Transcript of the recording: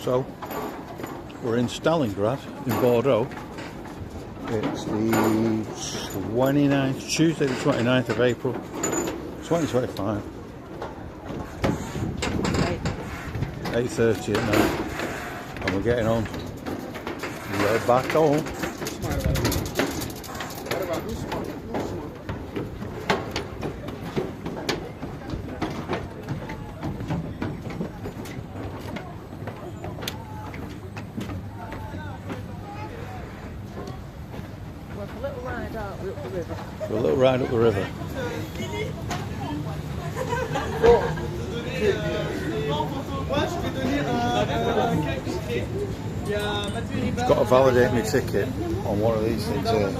So we're in Stalingrad in Bordeaux. It's the 29th, Tuesday the 29th of April 2025. 8:30 at night, and we're getting on. We're back home. For a little ride up the river. Got to validate my ticket on one of these things here.